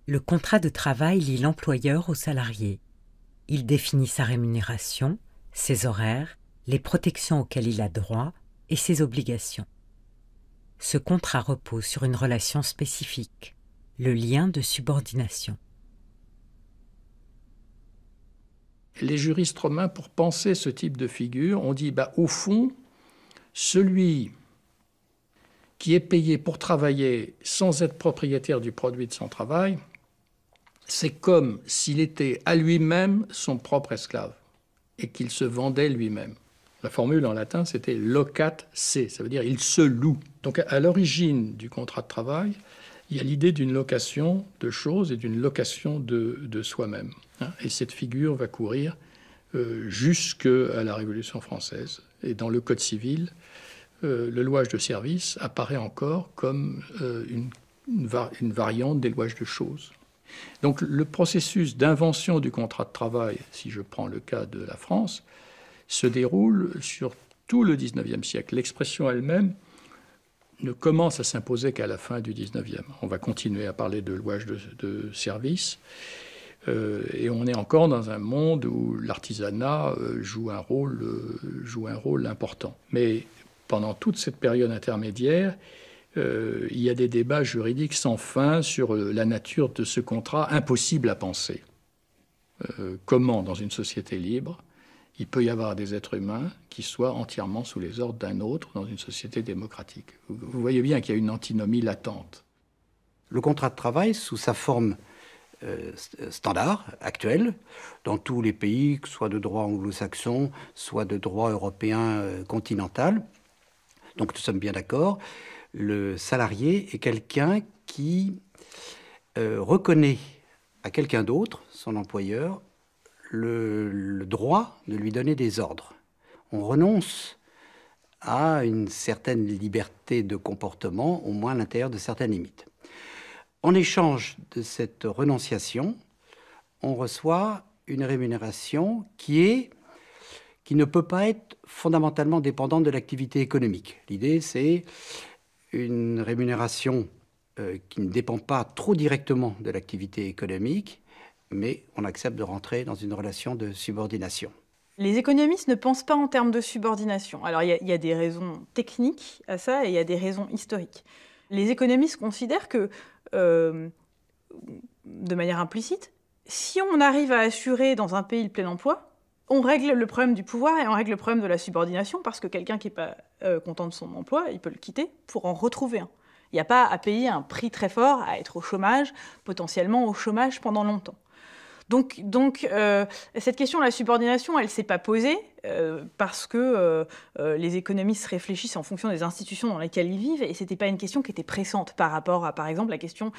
Le contrat de travail lie l'employeur au salarié. Il définit sa rémunération, ses horaires, les protections auxquelles il a droit et ses obligations. Ce contrat repose sur une relation spécifique, le lien de subordination. Les juristes romains, pour penser ce type de figure, ont dit, au fond, celui qui est payé pour travailler sans être propriétaire du produit de son travail, c'est comme s'il était à lui-même son propre esclave et qu'il se vendait lui-même. La formule en latin, c'était locat se, ça veut dire il se loue. Donc à l'origine du contrat de travail, il y a l'idée d'une location de choses et d'une location de soi-même. Et cette figure va courir jusqu'à la Révolution française. Et dans le Code civil, le louage de service apparaît encore comme une variante des louages de choses. Donc le processus d'invention du contrat de travail, si je prends le cas de la France, se déroule sur tout le XIXe siècle. L'expression elle-même ne commence à s'imposer qu'à la fin du XIXe. On va continuer à parler de louage de service, et on est encore dans un monde où l'artisanat joue un rôle important. Mais pendant toute cette période intermédiaire, il y a des débats juridiques sans fin sur la nature de ce contrat impossible à penser. Comment, dans une société libre, il peut y avoir des êtres humains qui soient entièrement sous les ordres d'un autre dans une société démocratique. Vous voyez bien qu'il y a une antinomie latente. Le contrat de travail, sous sa forme standard, actuelle, dans tous les pays, que ce soit de droit anglo-saxon, soit de droit européen continental, donc nous sommes bien d'accord, le salarié est quelqu'un qui reconnaît à quelqu'un d'autre, son employeur, le droit de lui donner des ordres. On renonce à une certaine liberté de comportement, au moins à l'intérieur de certaines limites. En échange de cette renonciation, on reçoit une rémunération qui ne peut pas être fondamentalement dépendante de l'activité économique. L'idée, c'est une rémunération qui ne dépend pas trop directement de l'activité économique, mais on accepte de rentrer dans une relation de subordination. Les économistes ne pensent pas en termes de subordination. Alors il y a des raisons techniques à ça et il y a des raisons historiques. Les économistes considèrent que, de manière implicite, si on arrive à assurer dans un pays le plein emploi, on règle le problème du pouvoir et on règle le problème de la subordination parce que quelqu'un qui n'est pas content de son emploi, il peut le quitter pour en retrouver un. Il n'y a pas à payer un prix très fort, à être au chômage, potentiellement au chômage pendant longtemps. Donc cette question de la subordination, elle ne s'est pas posée parce que les économistes réfléchissent en fonction des institutions dans lesquelles ils vivent et ce n'était pas une question qui était pressante par rapport à, par exemple, les questions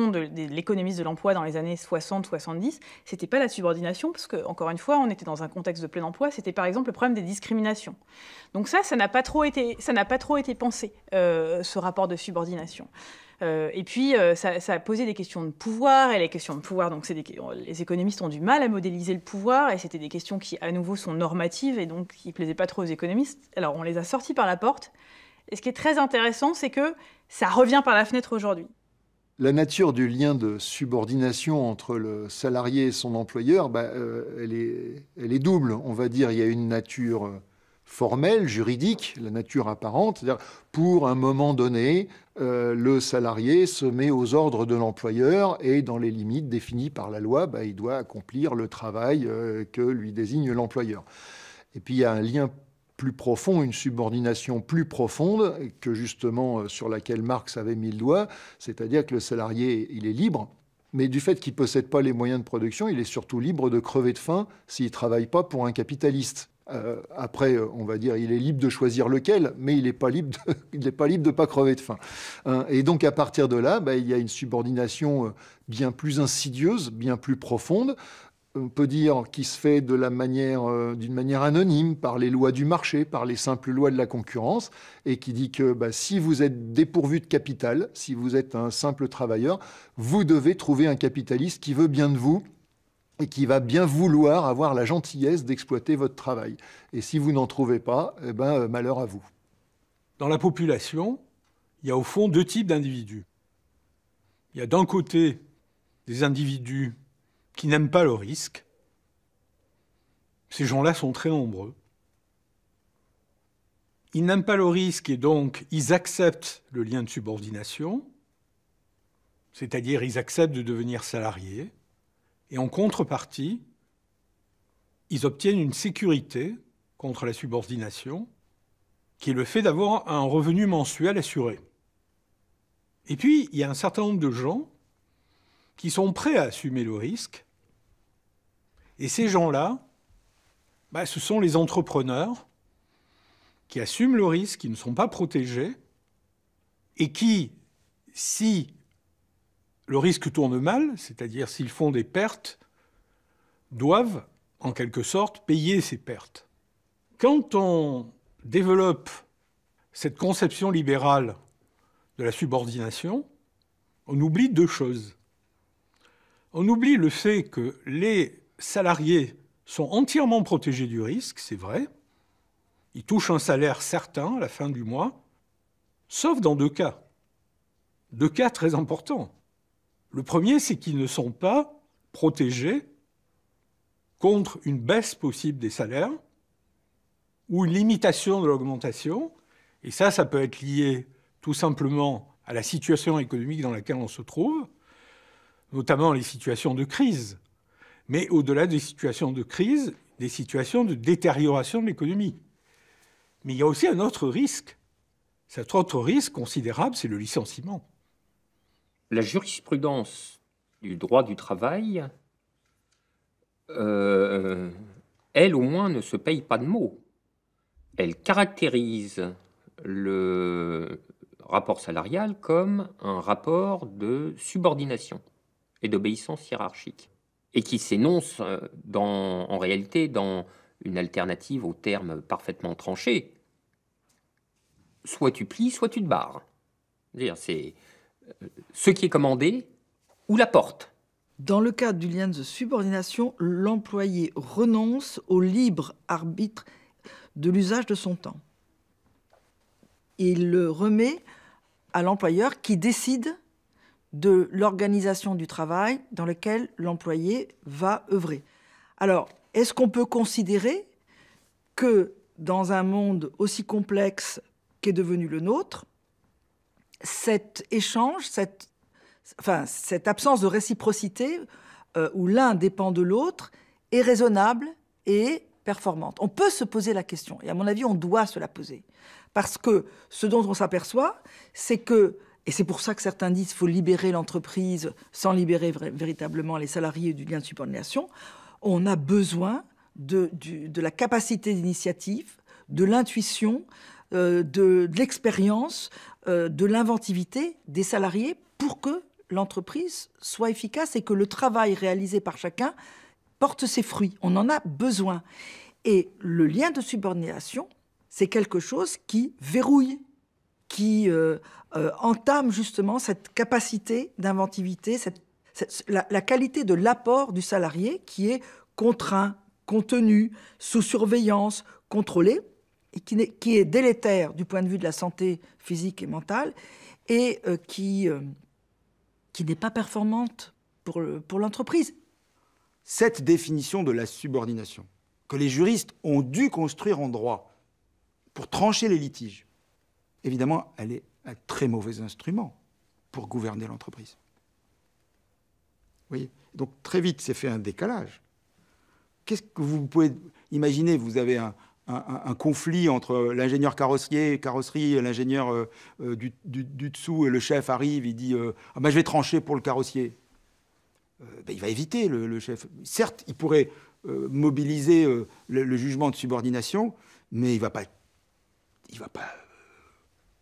de l'économiste de l'emploi dans les années 60-70. Ce n'était pas la subordination parce que, encore une fois, on était dans un contexte de plein emploi. C'était par exemple le problème des discriminations. Donc ça n'a pas trop été pensé, ce rapport de subordination. Et puis, ça a posé des questions de pouvoir, et les questions de pouvoir, donc les économistes ont du mal à modéliser le pouvoir, et c'était des questions qui, à nouveau, sont normatives, et donc qui ne plaisaient pas trop aux économistes. Alors, on les a sortis par la porte, et ce qui est très intéressant, c'est que ça revient par la fenêtre aujourd'hui. La nature du lien de subordination entre le salarié et son employeur, elle est double. On va dire, il y a une nature formelle, juridique, la nature apparente, c'est-à-dire pour un moment donné, le salarié se met aux ordres de l'employeur et dans les limites définies par la loi, il doit accomplir le travail que lui désigne l'employeur. Et puis il y a un lien plus profond, une subordination plus profonde que justement sur laquelle Marx avait mis le doigt, c'est-à-dire que le salarié, il est libre, mais du fait qu'il ne possède pas les moyens de production, il est surtout libre de crever de faim s'il ne travaille pas pour un capitaliste. Après, on va dire, il est libre de choisir lequel, mais il n'est pas libre de pas crever de faim. Et donc, à partir de là, il y a une subordination bien plus insidieuse, bien plus profonde. On peut dire qui se fait d'une manière anonyme par les lois du marché, par les simples lois de la concurrence, et qui dit que si vous êtes dépourvu de capital, si vous êtes un simple travailleur, vous devez trouver un capitaliste qui veut bien de vous, et qui va bien vouloir avoir la gentillesse d'exploiter votre travail. Et si vous n'en trouvez pas, malheur à vous. Dans la population, il y a au fond deux types d'individus. Il y a d'un côté des individus qui n'aiment pas le risque. Ces gens-là sont très nombreux. Ils n'aiment pas le risque et donc ils acceptent le lien de subordination, c'est-à-dire ils acceptent de devenir salariés, et en contrepartie, ils obtiennent une sécurité contre la subordination, qui est le fait d'avoir un revenu mensuel assuré. Et puis, il y a un certain nombre de gens qui sont prêts à assumer le risque, et ces gens-là, ce sont les entrepreneurs qui assument le risque, qui ne sont pas protégés, et qui, si le risque tourne mal, c'est-à-dire s'ils font des pertes, doivent, en quelque sorte, payer ces pertes. Quand on développe cette conception libérale de la subordination, on oublie deux choses. On oublie le fait que les salariés sont entièrement protégés du risque, c'est vrai. Ils touchent un salaire certain à la fin du mois, sauf dans deux cas. Deux cas très importants. Le premier, c'est qu'ils ne sont pas protégés contre une baisse possible des salaires ou une limitation de l'augmentation. Et ça peut être lié tout simplement à la situation économique dans laquelle on se trouve, notamment les situations de crise. Mais au-delà des situations de crise, des situations de détérioration de l'économie. Mais il y a aussi un autre risque. Cet autre risque considérable, c'est le licenciement. La jurisprudence du droit du travail, elle au moins ne se paye pas de mots. Elle caractérise le rapport salarial comme un rapport de subordination et d'obéissance hiérarchique, et qui s'énonce en réalité dans une alternative aux termes parfaitement tranchés. Soit tu plies, soit tu te barres. C'est ce qui est commandé ou la porte. Dans le cadre du lien de subordination, l'employé renonce au libre arbitre de l'usage de son temps. Il le remet à l'employeur qui décide de l'organisation du travail dans lequel l'employé va œuvrer. Alors, est-ce qu'on peut considérer que dans un monde aussi complexe qu'est devenu le nôtre, cet échange, cette absence de réciprocité où l'un dépend de l'autre est raisonnable et performante? On peut se poser la question, et à mon avis, on doit se la poser. Parce que ce dont on s'aperçoit, c'est que, et c'est pour ça que certains disent qu'il faut libérer l'entreprise sans libérer véritablement les salariés du lien de subordination, on a besoin de la capacité d'initiative, de l'intuition, de l'expérience, de l'inventivité des salariés pour que l'entreprise soit efficace et que le travail réalisé par chacun porte ses fruits. On en a besoin. Et le lien de subordination, c'est quelque chose qui verrouille, qui entame justement cette capacité d'inventivité, la qualité de l'apport du salarié qui est contraint, contenu, sous surveillance, contrôlé, et qui est délétère du point de vue de la santé physique et mentale, et qui n'est pas performante pour l'entreprise. Cette définition de la subordination, que les juristes ont dû construire en droit pour trancher les litiges, évidemment, elle est un très mauvais instrument pour gouverner l'entreprise. Vous voyez ? Donc très vite, c'est fait un décalage. Qu'est-ce que vous pouvez imaginer ? Vous avez un conflit entre l'ingénieur carrosserie, l'ingénieur du dessous, et le chef arrive, il dit je vais trancher pour le carrossier. Il va éviter le chef. Certes, il pourrait mobiliser le jugement de subordination, mais il ne va pas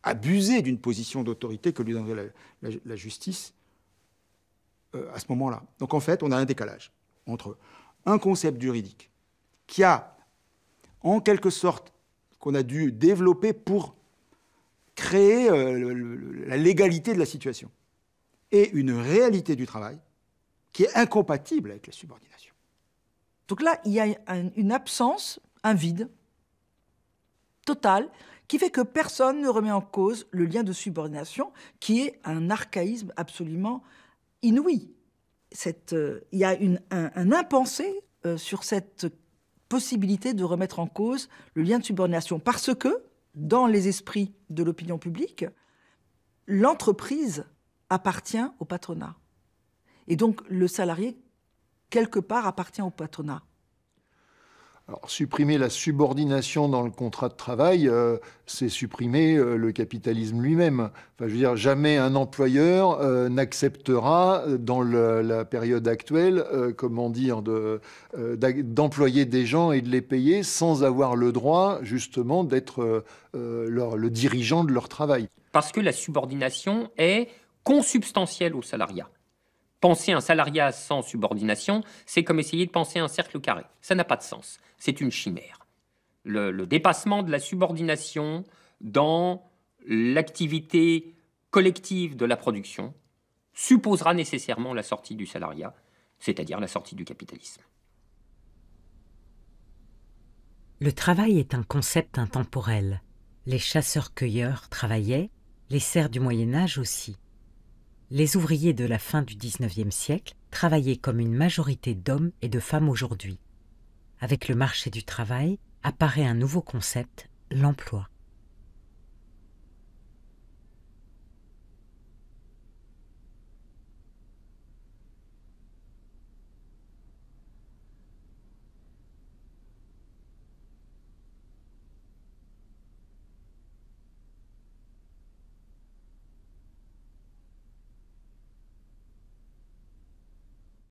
abuser d'une position d'autorité que lui donnerait la justice à ce moment-là. Donc en fait, on a un décalage entre un concept juridique qui a, en quelque sorte, qu'on a dû développer pour créer la légalité de la situation, et une réalité du travail qui est incompatible avec la subordination. Donc là, il y a une absence, un vide total, qui fait que personne ne remet en cause le lien de subordination, qui est un archaïsme absolument inouï. il y a un impensé sur cette possibilité de remettre en cause le lien de subordination. Parce que, dans les esprits de l'opinion publique, l'entreprise appartient au patronat. Et donc, le salarié, quelque part, appartient au patronat. Alors, supprimer la subordination dans le contrat de travail, c'est supprimer le capitalisme lui-même. Enfin, je veux dire, jamais un employeur n'acceptera, dans la période actuelle, d'employer des gens et de les payer sans avoir le droit, justement, d'être le dirigeant de leur travail. Parce que la subordination est consubstantielle au salariat. Penser un salariat sans subordination, c'est comme essayer de penser un cercle carré. Ça n'a pas de sens. C'est une chimère. Le dépassement de la subordination dans l'activité collective de la production supposera nécessairement la sortie du salariat, c'est-à-dire la sortie du capitalisme. Le travail est un concept intemporel. Les chasseurs-cueilleurs travaillaient, les serfs du Moyen-Âge aussi. Les ouvriers de la fin du XIXe siècle travaillaient comme une majorité d'hommes et de femmes aujourd'hui. Avec le marché du travail apparaît un nouveau concept, l'emploi.